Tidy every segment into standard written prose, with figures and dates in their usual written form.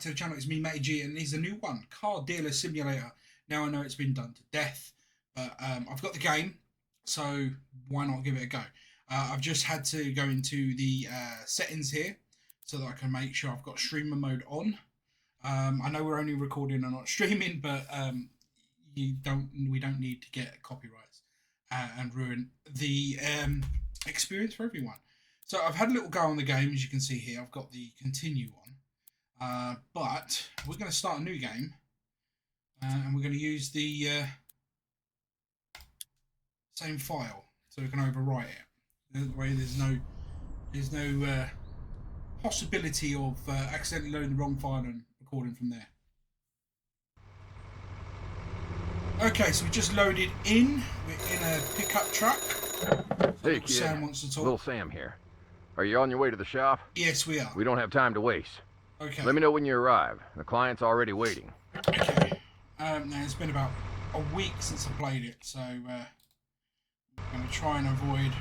to the channel. It's me, MattyG, and there's a new one, Car Dealer Simulator. Now I know it's been done to death, but I've got the game, so why not give it a go? I've just had to go into the settings here so that I can make sure I've got streamer mode on. I know we're only recording and not streaming, but we don't need to get copyrights and ruin the experience for everyone. So I've had a little go on the game, as you can see here. I've got the continue on, but we're going to start a new game, and we're going to use the same file, so we can overwrite it. That way, there's no possibility of accidentally loading the wrong file and recording from there. Okay, so we just loaded in. We're in a pickup truck. Hey, kid. Sam wants to talk. Little Sam here. Are you on your way to the shop? Yes, we are. We don't have time to waste. Okay. Let me know when you arrive. The client's already waiting. Okay. Now it's been about a week since I played it, so I'm going to try and avoid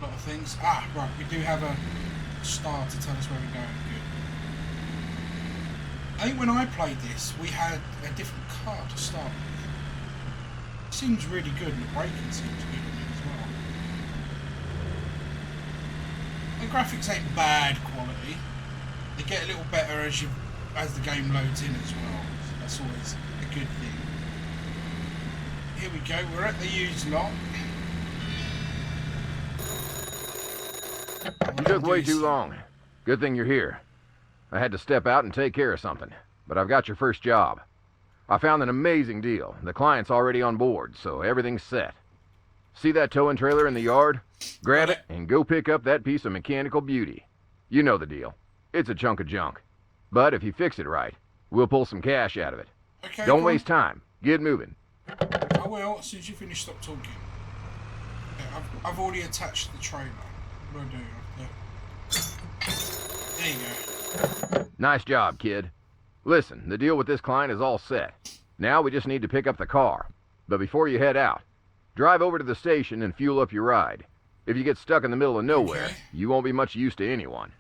a lot of things. Ah, right. We do have a star to tell us where we're going. Good. I think when I played this, we had a different car to start with. It seems really good, and the braking seems good on it as well. The graphics ain't bad quality. They get a little better as the game loads in as well. So that's always a good thing. Here we go. We're at the used lot. You took way too long. Good thing you're here. I had to step out and take care of something, but I've got your first job. I found an amazing deal. The client's already on board, so everything's set. See that towing trailer in the yard? Grab it and go pick up that piece of mechanical beauty. You know the deal. It's a chunk of junk. But if you fix it right, we'll pull some cash out of it. Okay, Don't waste time. Get moving. I will, as soon as you finish, stop talking. Okay, I've already attached the trailer. What do I do? There you go. Nice job, kid. Listen, the deal with this client is all set. Now we just need to pick up the car. But before you head out, drive over to the station and fuel up your ride. If you get stuck in the middle of nowhere, okay, you won't be much use to anyone.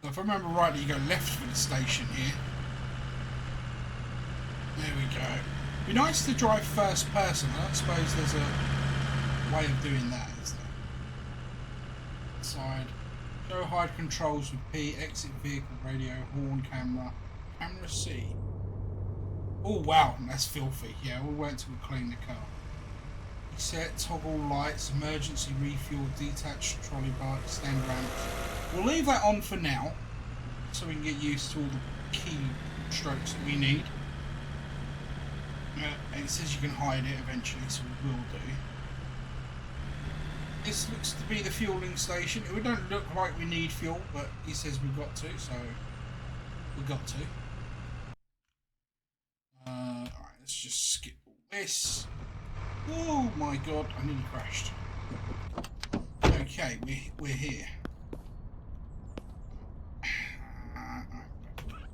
If I remember rightly, you go left for the station here. There we go. Be nice to drive first person. I don't suppose there's a way of doing that, is there? Side. Show hide controls with P, exit vehicle, radio, horn, camera. Camera C. Oh wow, that's filthy. Yeah, we'll wait until we clean the car. Reset, toggle lights, emergency refuel, detached trolley bar, extend ramps. We'll leave that on for now, so we can get used to all the key strokes that we need. And it says you can hide it eventually, so we will do. This looks to be the fueling station. It don't look like we need fuel, but he says we've got to, so we've got to. Alright, let's just skip all this. Oh my god, I nearly crashed. Okay, we're here.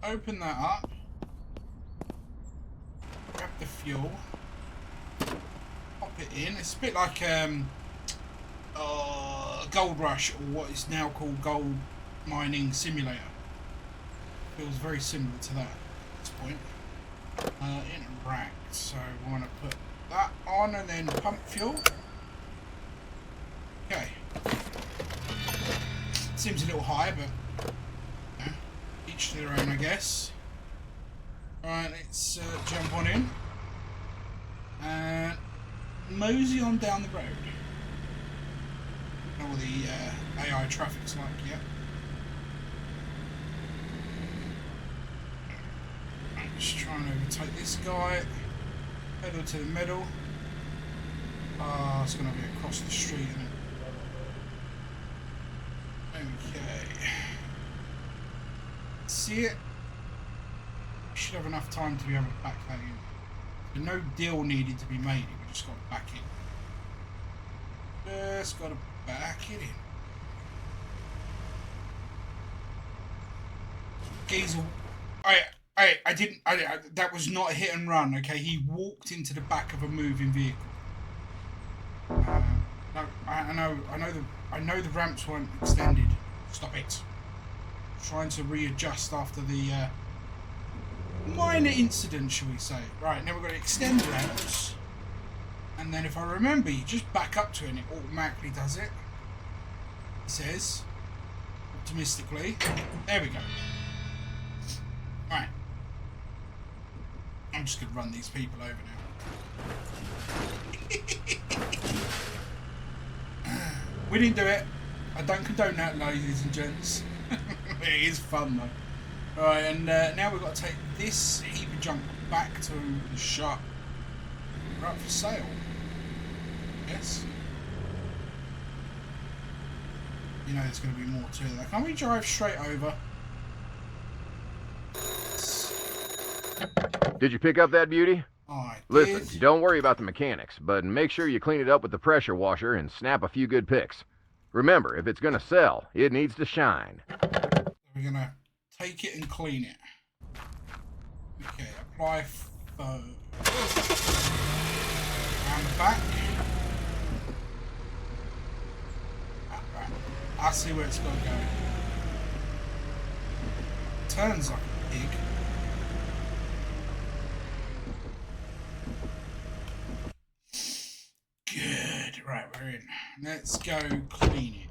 Open that up. Grab the fuel. Pop it in. It's a bit like Gold Rush, or what is now called Gold Mining Simulator. Feels very similar to that at this point. Interact, so we want to put that on and then pump fuel. Okay. Seems a little high, but each to their own, I guess. Alright, let's jump on in and mosey on down the road. I don't know what the AI traffic's like yet. I'm just trying to overtake this guy. Pedal to the middle. It's going to be across the street, isn't it? Okay. See it? Should have enough time to be able to back that in. So no deal needed to be made. We just got to back it. Just got to back it in. Geezer. That was not a hit and run, okay? He walked into the back of a moving vehicle. No, I know the ramps weren't extended. Stop it. Trying to readjust after the minor incident, shall we say. Right, now we're going to extend levels. And then if I remember, you just back up to it and it automatically does it. It says, optimistically. There we go. Right. I'm just going to run these people over now. We didn't do it. I don't condone that, ladies and gents. It is fun though. Alright, and now we've got to take this heap of junk back to the shop. We're up for sale. Yes. You know there's going to be more to that. Can't we drive straight over? Did you pick up that beauty? I Listen, did. don't worry about the mechanics, but make sure you clean it up with the pressure washer and snap a few good pics. Remember, if it's gonna sell, it needs to shine. We're going to take it and clean it. Okay, apply photo. Around the back. Right. I see where it's got to go. Turns like a pig. Good. Right, we're in. Let's go clean it.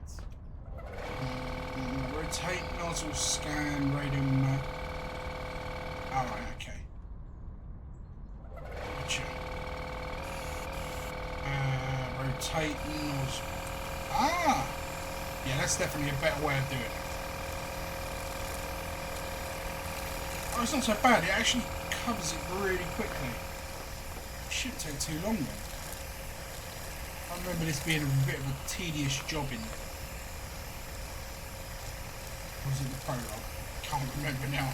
Rotate nozzle scan radio map. Alright, okay. Gotcha. Rotate nozzle. Ah! Yeah, that's definitely a better way of doing it. Oh, it's not so bad. It actually covers it really quickly. It shouldn't take too long then. I remember this being a bit of a tedious job in there. Or was it the prologue? Can't remember now.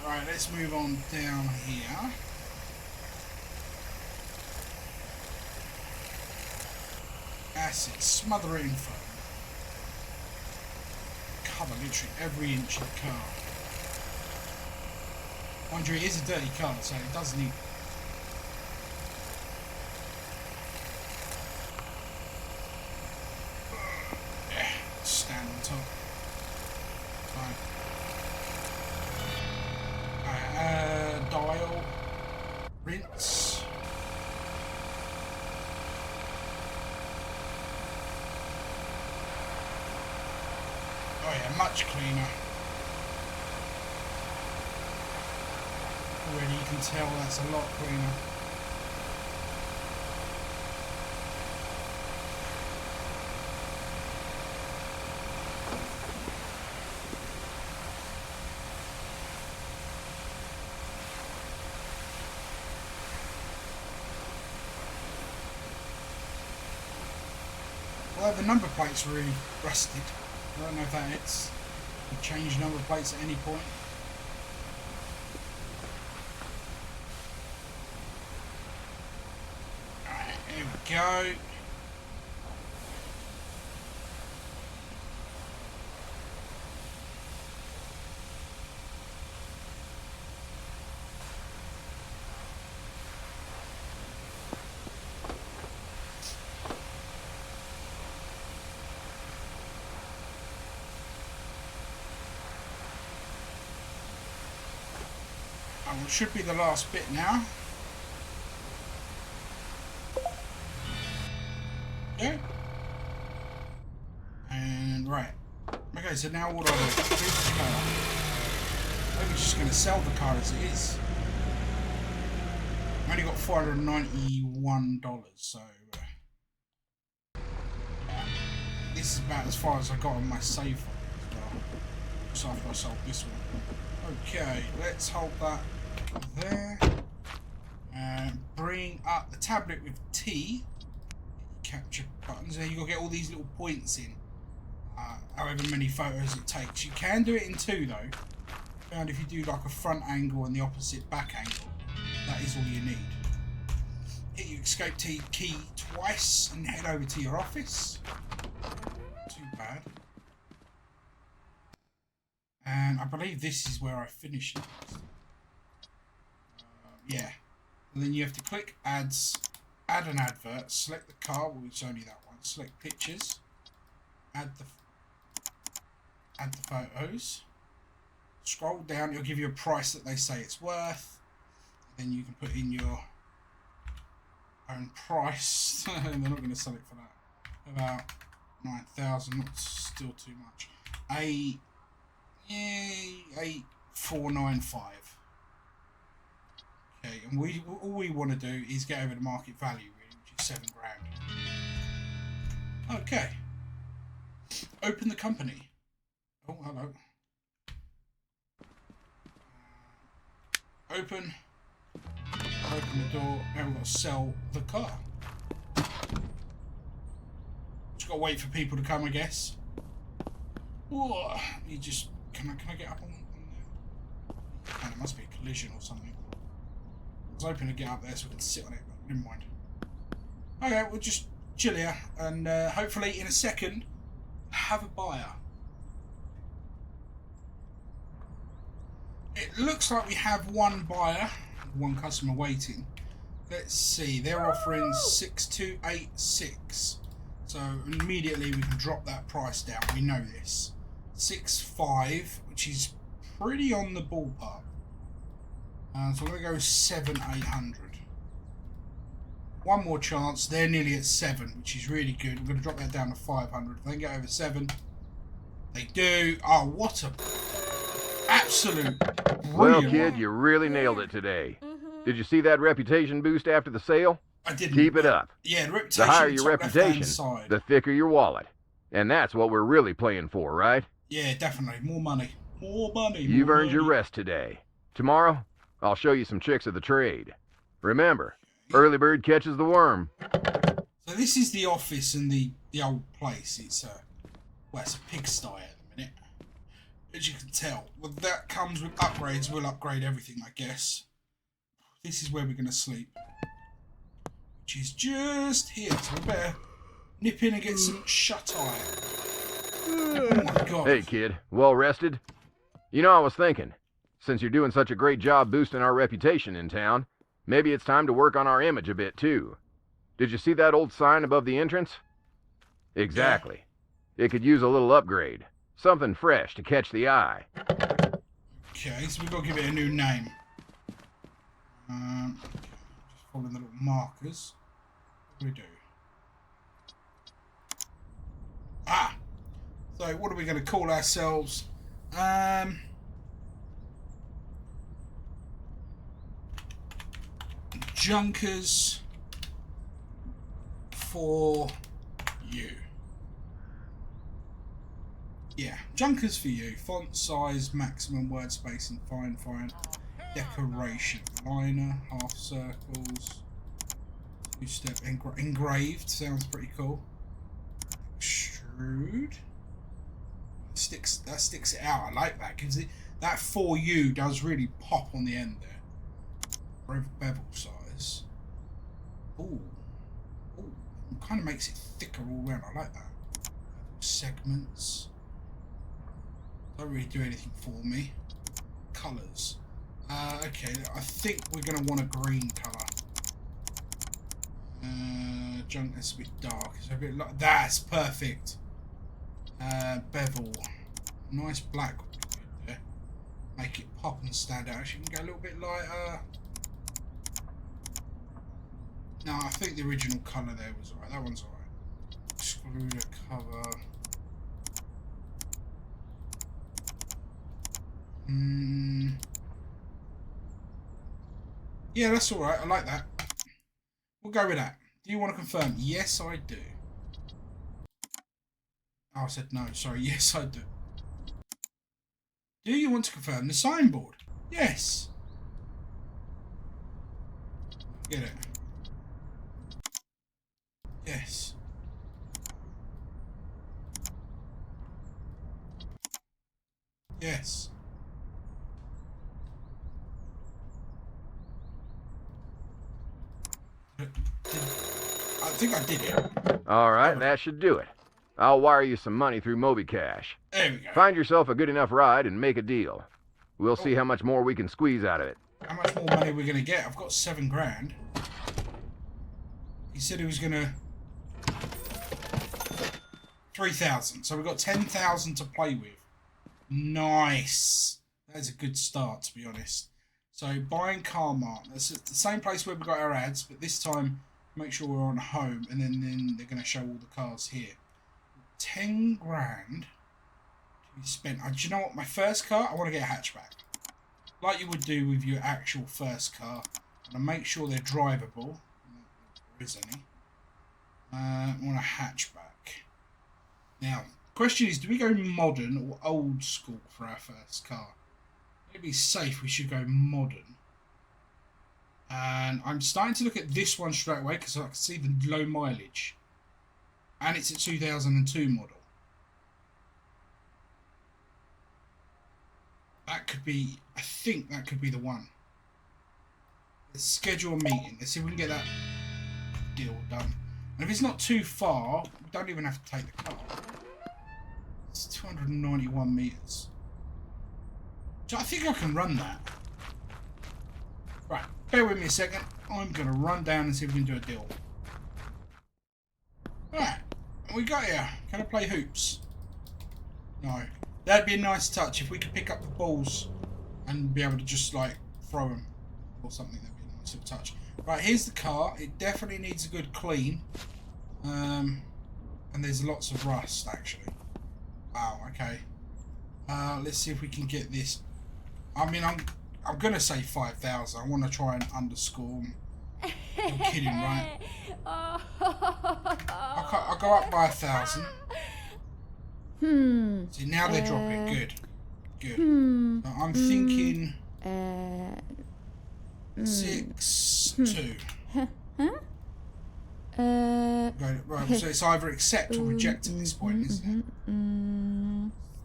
Right, let's move on down here. Acid, smother it in foam. Cover literally every inch of the car. Mind you, it is a dirty car, so it does need... Yeah, stand on top. Fine. Dial. Rinse. Oh yeah, much cleaner. Already you can tell that's a lot cleaner. Well, the number plate's really rusted. I don't know if that is. You can change number plates at any point. Alright, here we go. It should be the last bit now. Okay. And right. Okay, so now what do I do? Produce the car. Maybe just going to sell the car as it is. I've only got $491, so this is about as far as I got on my save file as well. Just after I sold this one. Okay, let's hold that there. And bring up the tablet with T. Capture buttons. There you got to get all these little points in. However many photos it takes. You can do it in two though. And if you do like a front angle and the opposite back angle, that is all you need. Hit your escape key twice and head over to your office. Too bad. And I believe this is where I finished it. Yeah. And then you have to click ads, add an advert, select the car, well it's only that one, select pictures, add the photos, Scroll down, it'll give you a price that they say it's worth. Then you can put in your own price. They're not going to sell it for that. About 9,000, not still too much. 8,495. Okay, and all we want to do is get over the market value, really, which is 7 grand. Okay. Open the company. Oh, hello. Open the door. Now we've got to sell the car. Just got to wait for people to come, I guess. Whoa, you just can I get up on there? Oh, there must be a collision or something. I was hoping to get up there so we can sit on it, but never mind. Okay, we'll just chill here and hopefully in a second have a buyer. It looks like we have one buyer, one customer waiting. Let's see, they're offering 6,286. So immediately we can drop that price down. We know this. 6,500, which is pretty on the ballpark. So we're going to go 7,800. One more chance. They're nearly at 7, which is really good. We're going to drop that down to 500. If they get over 7, they do. Oh, what a absolute brilliant Well, kid, one. you really nailed it today. Did you see that reputation boost after the sale? I didn't. Keep it up. Yeah, the reputation. The higher your top left-hand reputation, side. the thicker your wallet. And that's what we're really playing for, right? Yeah, definitely. More money. More money. You've more earned money. your rest today. Tomorrow, I'll show you some tricks of the trade. Remember, early bird catches the worm. So this is the office and the old place. It's well, it's a pigsty at the minute, as you can tell. Well, that comes with upgrades. We'll upgrade everything, I guess. This is where we're going to sleep, which is just here. So we better nip in and get some shut-eye. Oh my god. Hey, kid, well rested? You know, I was thinking, since you're doing such a great job boosting our reputation in town, maybe it's time to work on our image a bit, too. Did you see that old sign above the entrance? Exactly. Yeah. It could use a little upgrade. Something fresh to catch the eye. Okay, so we've got to give it a new name. Just following the little markers. What do we do? Ah! So, what are we going to call ourselves? Junkers for you. Yeah, Junkers for you. Font size, maximum word spacing, fine. Decoration, liner, half circles, two-step engraved. Sounds pretty cool. Extrude. That sticks it out. I like that because that for you does really pop on the end there. Bevel size. Ooh, it kind of makes it thicker all around. I like that. Segments. Don't really do anything for me. Colours. Okay, I think we're going to want a green colour. Junk, that's a bit dark. It's a bit like that's perfect. Bevel, nice black would be good there. Make it pop and stand out. Actually, you can go a little bit lighter. No, I think the original colour there was alright. That one's alright. Excluder cover. Yeah, that's alright. I like that. We'll go with that. Do you want to confirm? Yes, I do. Oh, I said no. Sorry. Yes, I do. Do you want to confirm the signboard? Yes. Get it. Yes. Yes. I think I did it. All right, that should do it. I'll wire you some money through MobiCash. There we go. Find yourself a good enough ride and make a deal. We'll see how much more we can squeeze out of it. How much more money are we going to get? I've got 7 grand. He said he was going to... 3,000. So we've got 10,000 to play with. Nice. That is a good start, to be honest. So buying car mart. That's the same place where we got our ads, but this time make sure we're on home, and then they're going to show all the cars here. 10 grand to be spent. Do you know what? My first car, I want to get a hatchback, like you would do with your actual first car. And make sure they're drivable. If there is any. I want a hatchback. Now, question is, do we go modern or old school for our first car? To be safe, we should go modern. And I'm starting to look at this one straight away because I can see the low mileage. And it's a 2002 model. That could be, I think that could be the one. Let's schedule a meeting. Let's see if we can get that deal done. And if it's not too far, we don't even have to take the car. It's 291 meters. So I think I can run that. Right, bear with me a second. I'm going to run down and see if we can do a deal. Right, we got here. Can I play hoops? No. That'd be a nice touch if we could pick up the balls and be able to just like throw them or something. That'd be a nice little touch. Right, here's the car. It definitely needs a good clean. And there's lots of rust actually. Wow, okay. Let's see if we can get this. I mean, I'm gonna say 5,000. I want to try and underscore. I'm kidding, right? I'll go up by 1,000. See, now they're dropping. Good. Good. So I'm thinking 6-2. Right, so it's either accept or reject at this point, isn't it?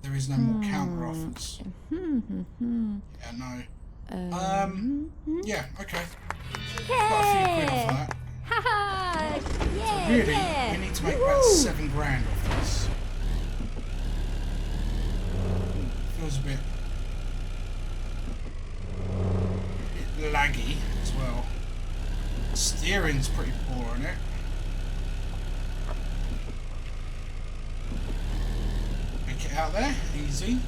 There is no more counter offers. Yeah, no. Yeah, okay. Got a few quid off that. So really, we need to make about 7 grand off this. Feels a bit laggy as well. Steering's pretty poor on it. Make it out there, easy.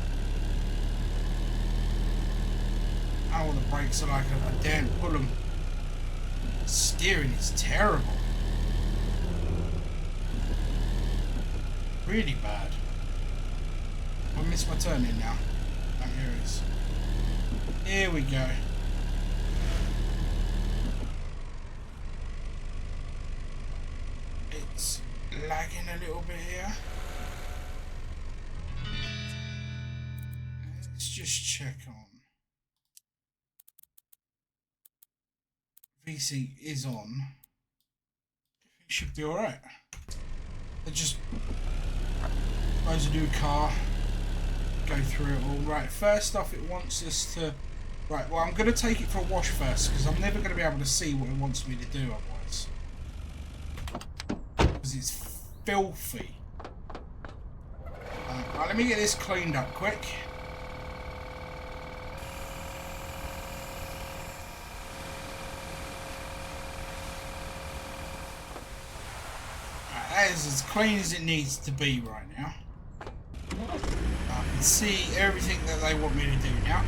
Oh, the brakes are like I daren't pull them. Steering is terrible. Really bad. I missed my turn in now. Oh, here it is. Here we go. It's lagging a little bit here. Let's just check on. VC is on. It should be alright. They just suppose a new car. Go through it all. Right, first off it wants us to... Right, well I'm going to take it for a wash first because I'm never going to be able to see what it wants me to do otherwise. Because it's filthy. Right, let me get this cleaned up quick. Right, that is as clean as it needs to be right now. I can see everything that they want me to do now.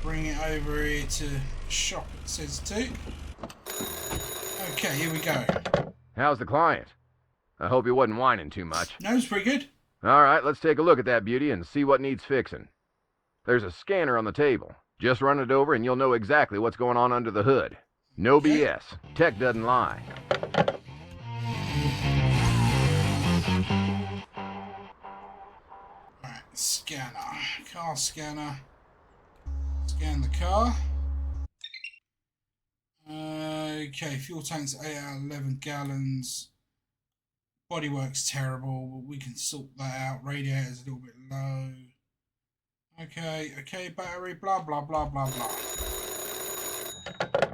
Bring it over here to shop, it says to. Okay, here we go. How's the client? I hope he wasn't whining too much. No, it's pretty good. Alright, let's take a look at that beauty and see what needs fixing. There's a scanner on the table. Just run it over and you'll know exactly what's going on under the hood. No BS. Tech doesn't lie. Right, scanner. Car scanner. Scan the car. Okay, fuel tank's 8 out of 11 gallons. Bodywork's terrible, but we can sort that out. Radiator's a little bit low. Okay, battery, blah, blah, blah, blah, blah.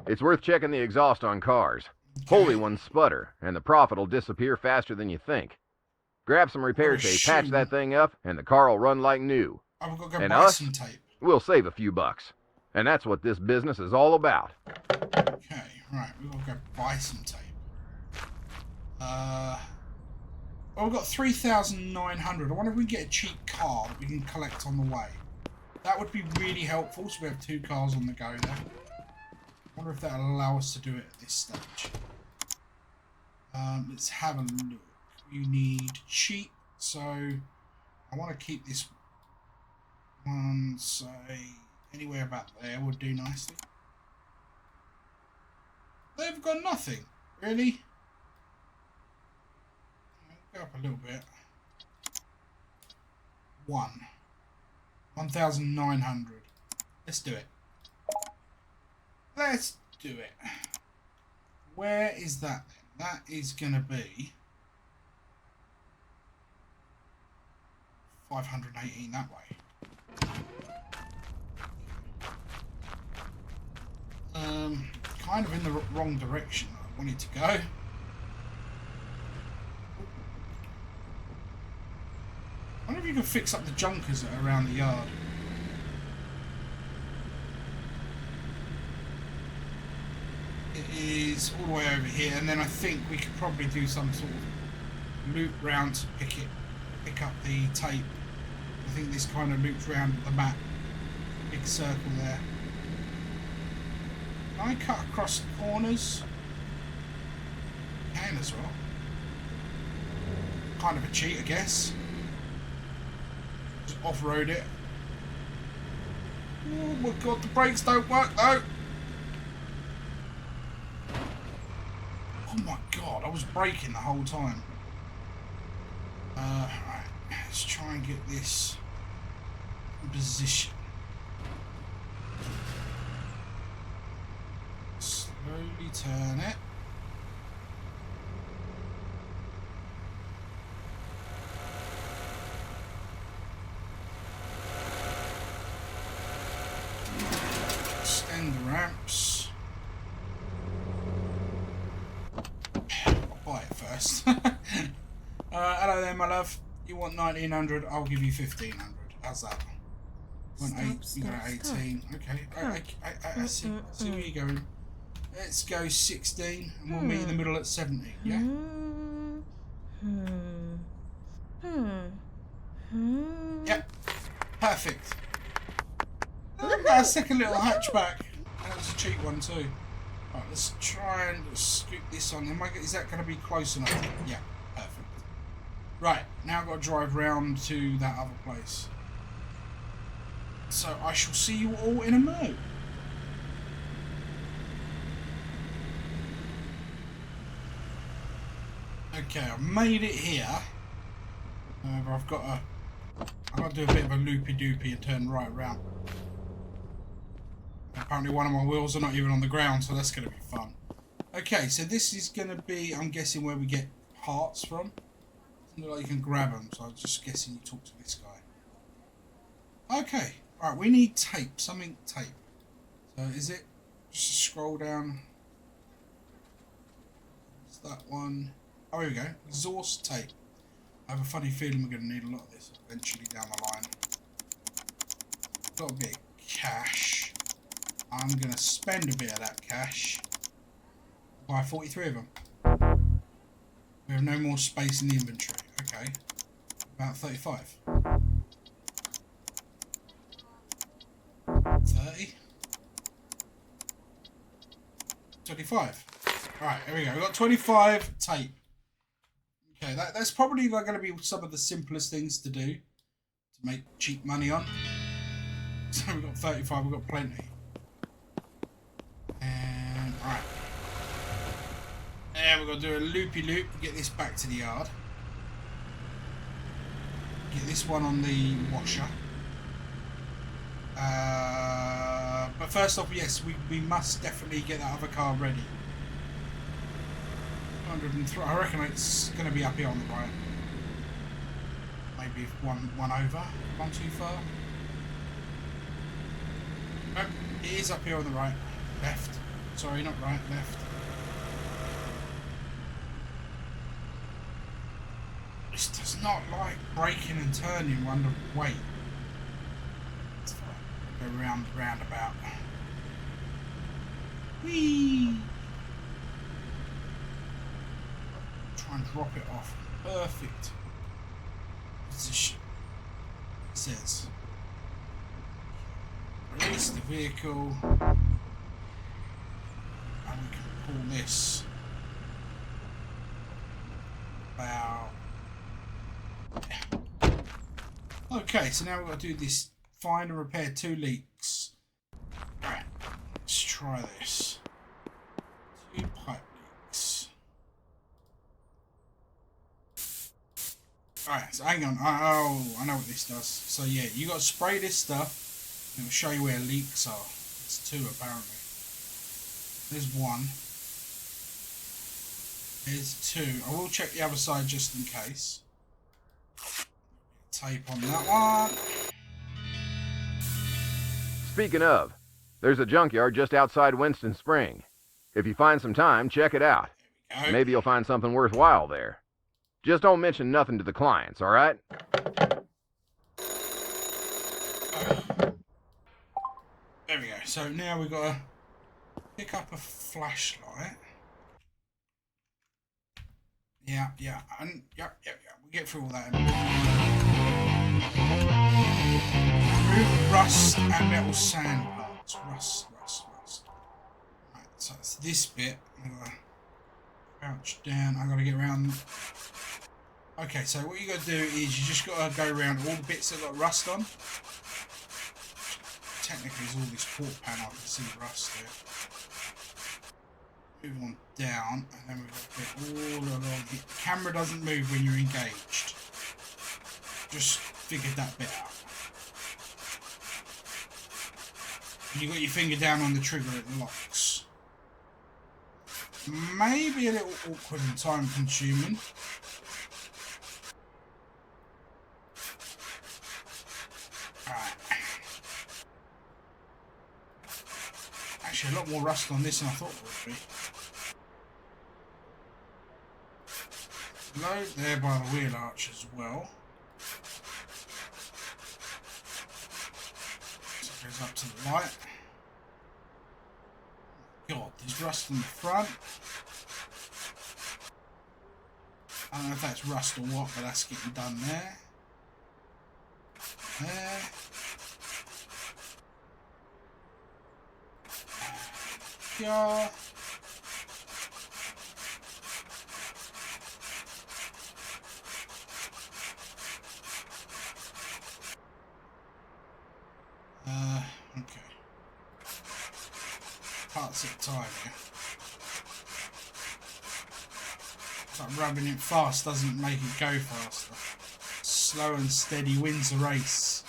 It's worth checking the exhaust on cars. Okay. Holy ones sputter, and the profit will disappear faster than you think. Grab some repair tape, patch that thing up, and the car will run like new. I've got to go And buy us? some tape. We'll save a few bucks. And that's what this business is all about. Okay, right, we've got to go buy some tape. Well, we've got 3,900. I wonder if we can get a cheap car that we can collect on the way. That would be really helpful. So we have 2 cars on the go there. I wonder if that'll allow us to do it at this stage. Let's have a look. You need cheap, so I want to keep this one, say, anywhere about there would do nicely. They've got nothing, really. Go up a little bit. 1,900. Let's do it. Let's do it. Where is that then? That is going to be 518 that way. Kind of in the wrong direction I wanted to go. I wonder if you can fix up the junkers that are around the yard. It is all the way over here, and then I think we could probably do some sort of loop round to pick up the tape. I think this kind of loops round the map. Big circle there. Can I cut across the corners? Can as well. Kind of a cheat, I guess. Just off-road it. Oh my god, the brakes don't work though. Oh my god, I was braking the whole time. Right, let's try and get this in position. Slowly turn it. Extend the ramps. I'll buy it first. Hello there, my love. You want 1,900? I'll give you 1,500. How's that? You got 18. Okay. I see where you're going. Let's go 16, and we'll meet in the middle at 17. Yeah. Yep. Perfect. Got a second little hatchback. That was a cheap one too. Right, let's try and scoop this on. Is that going to be close enough? Yeah. Perfect. Right, now I've got to drive round to that other place. So I shall see you all in a mo. Okay, I've made it here. However, I've got to do a bit of a loopy-doopy and turn right round. Apparently one of my wheels are not even on the ground, so that's going to be fun. Okay, so this is going to be, I'm guessing, where we get parts from. Doesn't look like you can grab them, so I'm just guessing you talk to this guy. Okay, alright, we need tape, something tape. So is it, just scroll down. Is that one? Oh, here we go, exhaust tape. I have a funny feeling we're going to need a lot of this eventually down the line. Got a bit of cash. I'm going to spend a bit of that cash. Buy 43 of them. We have no more space in the inventory. Okay. About 35. 30. 25. Alright, here we go. We've got 25 tape. Okay, that's probably going to be some of the simplest things to do to make cheap money on. So we've got 35, we've got plenty. And alright. And we've got to do a loopy loop to get this back to the yard. Get this one on the washer. But first off, yes, we must definitely get that other car ready. 103. I reckon it's going to be up here on the right. Maybe one over, one too far. No, it is up here on the right. Left. Sorry, not right, left. This does not like braking and turning under weight. Let's go roundabout. Whee! Try and drop it off. Perfect position. It says. release the vehicle. And we can pull this about. Okay, so now we've got to do this. Find and repair 2 leaks. Alright, let's try this. 2 pipe leaks. Alright, so hang on. Oh, I know what this does. So yeah, you got to spray this stuff. And it'll show you where leaks are. There's 2 apparently. There's 1. There's 2. I will check the other side just in case. Tape on that one. Speaking of, there's a junkyard just outside Winston Spring. If you find some time, check it out. There we go. Maybe you'll find something worthwhile there. Just don't mention nothing to the clients, all right? There we go. So now we've got to pick up a flashlight. Yeah, and yeah. We'll get through all that. Remove rust and metal sand parts. Rust. Right, so it's this bit. I'm gonna crouch down. I'm gonna get around. Okay, so what you got to do is you just got to go around all the bits that got rust on. Technically, there's all this port panel. I can see rust there. Move on down, and then we've got to get all along. The camera doesn't move when you're engaged. Just figured that bit out. And you got your finger down on the trigger, it locks. Maybe a little awkward and time consuming. Alright. Actually, a lot more rust on this than I thought it would be. Load there by the wheel arch as well. So it goes up to the light. God, there's rust on the front. I don't know if that's rust or what, but that's getting done there. There. Yeah. Okay. Parts at a time here. It's like rubbing it fast doesn't make it go faster. Slow and steady wins the race.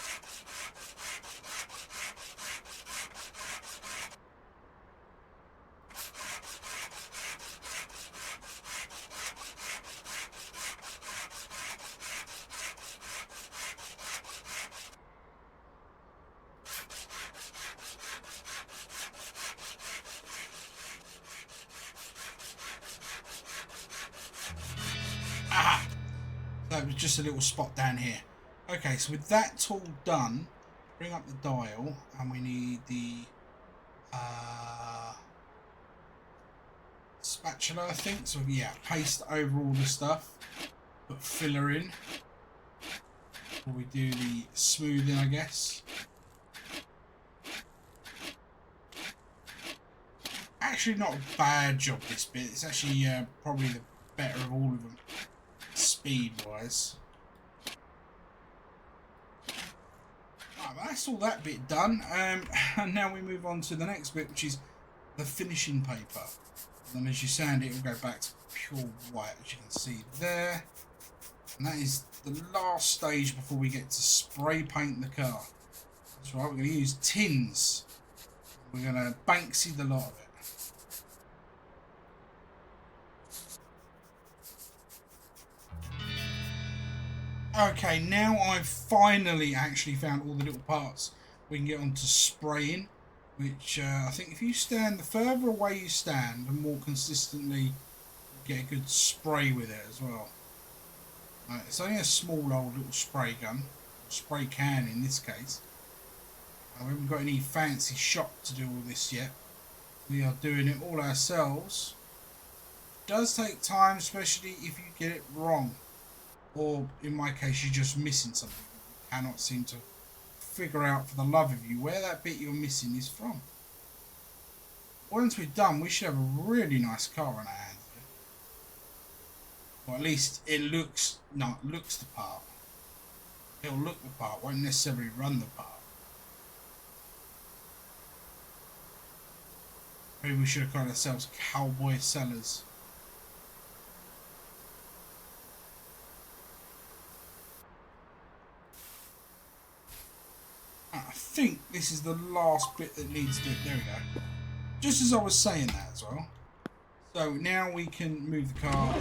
Ah! That was just a little spot down here. Okay, so with that tool done, bring up the dial, and we need the spatula, I think. So yeah, paste over all the stuff, put filler in. Or we do the smoothing, I guess. Actually, not a bad job this bit. It's actually probably the better of all of them, speed-wise. That's all that bit done, and now we move on to the next bit, which is the finishing paper. And as you sand it, it will go back to pure white, as you can see there. And that is the last stage before we get to spray paint the car. That's right, we're going to use tins. We're going to Banksy the lot of it. Okay, now I've finally actually found all the little parts we can get onto spraying, which I think if you stand, the further away you stand, the more consistently you get a good spray with it as well. It's only a small old little spray gun, spray can in this case. We haven't got any fancy shop to do all this yet. We are doing it all ourselves. It does take time, especially if you get it wrong. Or in my case, you're just missing something. You cannot seem to figure out for the love of you where that bit you're missing is from. Once we're done, we should have a really nice car on our hands. Or at least it looks the part. It'll look the part, won't necessarily run the part. Maybe we should have called ourselves cowboy sellers. I think this is the last bit that needs to do it. There we go. Just as I was saying that as well. So now we can move the car.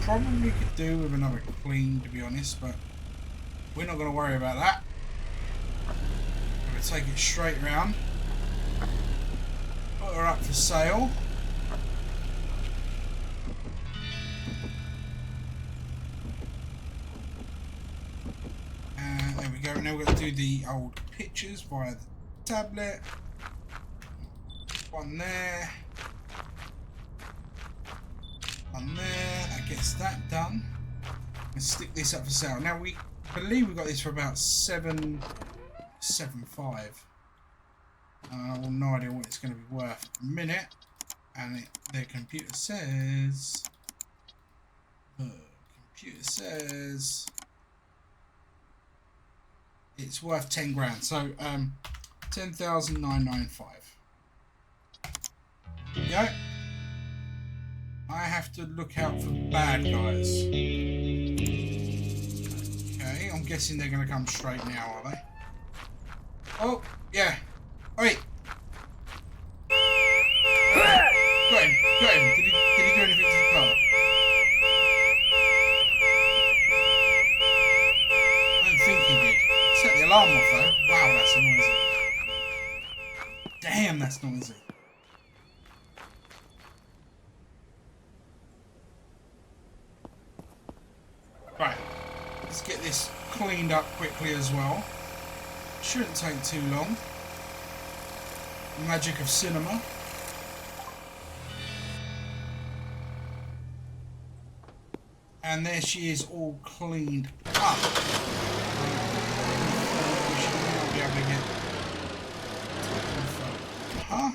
Probably could do with another clean, to be honest, but we're not going to worry about that. We're going to take it straight round. Put her up for sale. There we go. Now we're going to do the old pictures via the tablet. One there. One there. That gets that done. And stick this up for sale. Now we believe we got this for about 7.75. I've no idea what it's going to be worth a minute. And the computer says. It's worth 10 grand. So 10,995. There we go. I have to look out for bad guys. Okay, I'm guessing they're going to come straight now, are they? Oh, yeah. Wait. Got him. Did he do anything to the car? I don't think he did. Set the alarm off though. Wow, that's noisy. Damn, that's noisy. Right, let's get this cleaned up quickly as well. Shouldn't take too long. Magic of cinema. And there she is, all cleaned up. We should now be able to get. Huh?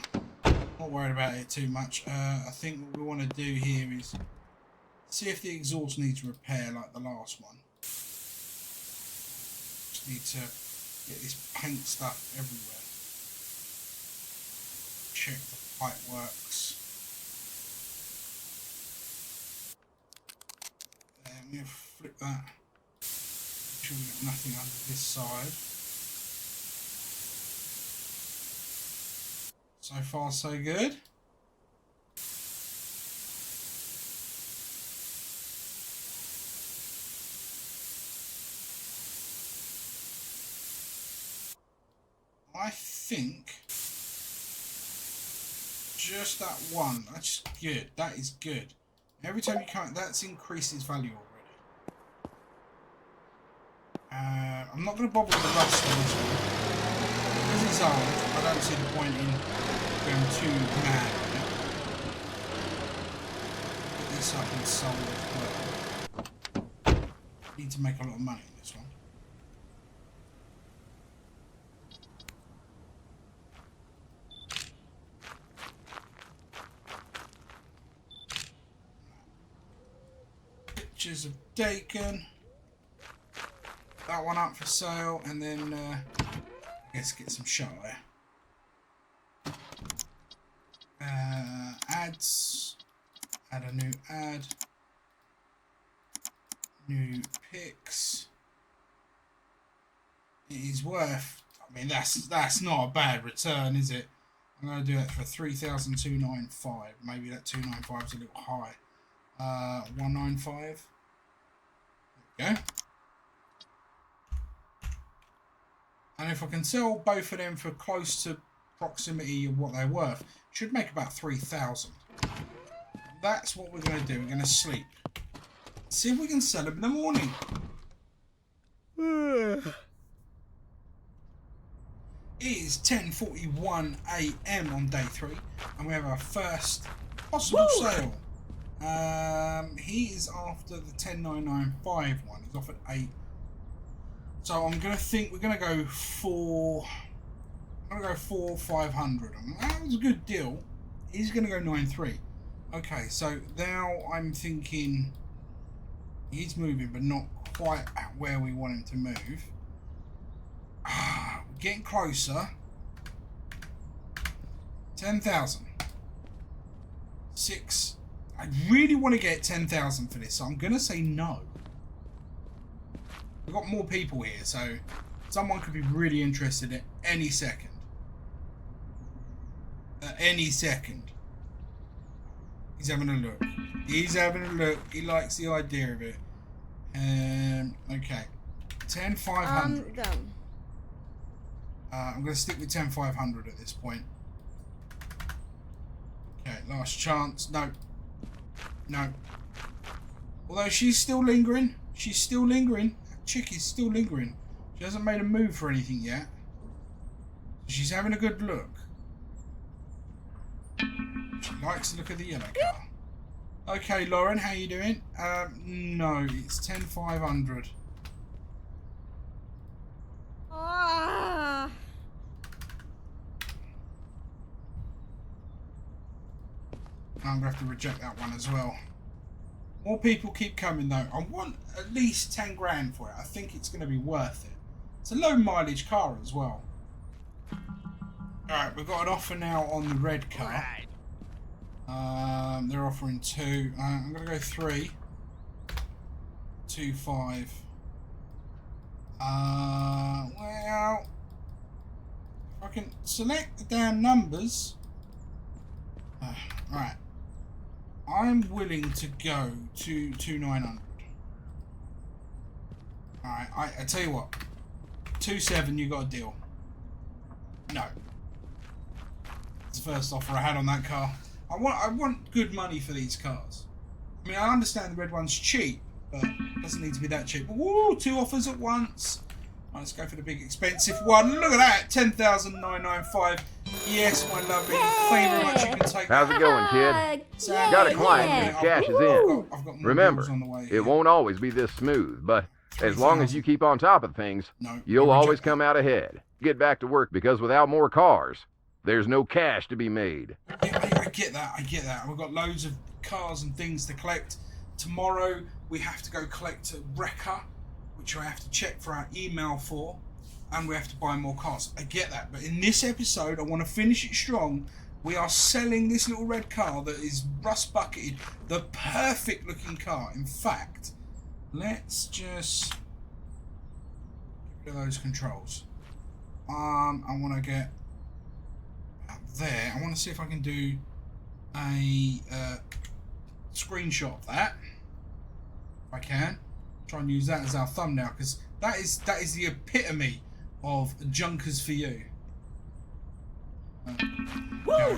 Not worried about it too much. I think what we want to do here is see if the exhaust needs repair like the last one. Just need to get this paint stuff everywhere. Check the pipe works. I'm going to flip that. Make sure we've got nothing under this side. So far so good. I think just that one. That's good. That is good. Every time you count, that's increased its value already. I'm not going to bother with the rust on this one. Because it's old, I don't see the point in going too mad on it. Put this up and sold as well. Need to make a lot of money on this one. Pictures of Dakin. That one up for sale, and then let's get some shot there. Ads. Add a new ad. New pics. It is worth. I mean, that's not a bad return, is it? I'm going to do it for 3,295. Maybe that 295 is a little high. 195. There we go. And if I can sell both of them for close to proximity of what they're worth, should make about 3,000. That's what we're going to do. We're going to sleep. See if we can sell them in the morning. It is 10:41 AM on day 3, and we have our first possible sale. He is after the 10,995 one. He's offered 8. So I'm gonna think we're gonna go for. I'm gonna go 4,500. That was a good deal. He's gonna go 9,300. Okay, so now I'm thinking he's moving, but not quite at where we want him to move. We're getting closer. 10,000. 6. I really want to get 10,000 for this, so I'm gonna say no. We've got more people here, so someone could be really interested at any second. At any second. He's having a look. He's having a look. He likes the idea of it. Okay. 10,500. Done. I'm going to stick with 10,500 at this point. Okay, last chance. No. No. Although she's still lingering. She's still lingering. That chick is still lingering. She hasn't made a move for anything yet. She's having a good look. She likes the look of the yellow car. Okay, Lauren, how you doing? No, it's 10,500. Ah. I'm going to have to reject that one as well. More people keep coming though. I want at least 10 grand for it. I think it's going to be worth it. It's a low mileage car as well. Alright, we've got an offer now on the red car. They're offering 2. I'm going to go 3. 2, 5. Well, if I can select the damn numbers. Right. I'm willing to go to 2,900. Alright, I tell you what. 2,700, you got a deal. No. It's the first offer I had on that car. I want good money for these cars. I mean, I understand the red one's cheap, but it doesn't need to be that cheap. Woo, 2 offers at once. Right, let's go for the big expensive one. Look at that, 10,995. Yes, my lovely. Thank you very much. You can take How's that. it going, kid? So, Got a client and his cash is in. I've got more Remember, deals on the way it here. won't always be this smooth, but as long as you keep on top of things, No, you'll I reject always that. come out ahead. Get back to work, because without more cars, there's no cash to be made. I get that. I get that. We've got loads of cars and things to collect. Tomorrow we have to go collect a wrecker, which I have to check for our email for, and we have to buy more cars. I get that, but in this episode, I want to finish it strong. We are selling this little red car that is rust bucketed, the perfect looking car. In fact, let's just get rid of those controls. I want to get there. I want to see if I can do a screenshot of that. If I can try and use that as our thumbnail, because that is the epitome of junkers for you.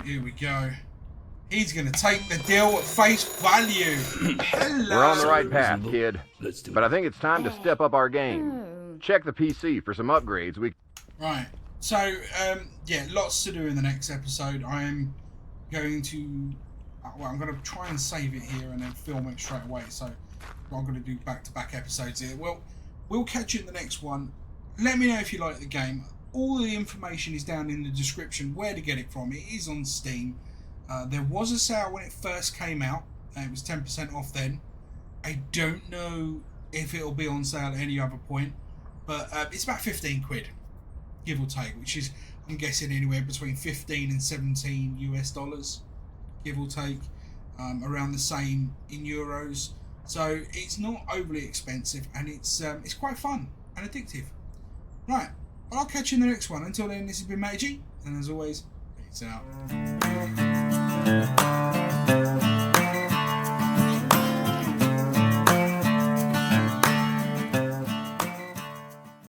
Here we go. He's gonna take the deal at face value. Hello. We're on the right path, kid. Let's do But it. I think it's time to step up our game. Check the PC for some upgrades. Right. So, yeah, lots to do in the next episode. I am going to, well, I'm going to try and save it here and then film it straight away. So, I'm going to do back-to-back episodes here. Well, we'll catch you in the next one. Let me know if you like the game. All the information is down in the description where to get it from. It is on Steam. There was a sale when it first came out. It was 10% off then. I don't know if it'll be on sale at any other point, but it's about 15 quid, give or take, which is, I'm guessing, anywhere between 15 and 17 US dollars, give or take, around the same in euros. So it's not overly expensive, and it's quite fun and addictive. Right, well, I'll catch you in the next one. Until then, this has been MattyG, and as always, peace out.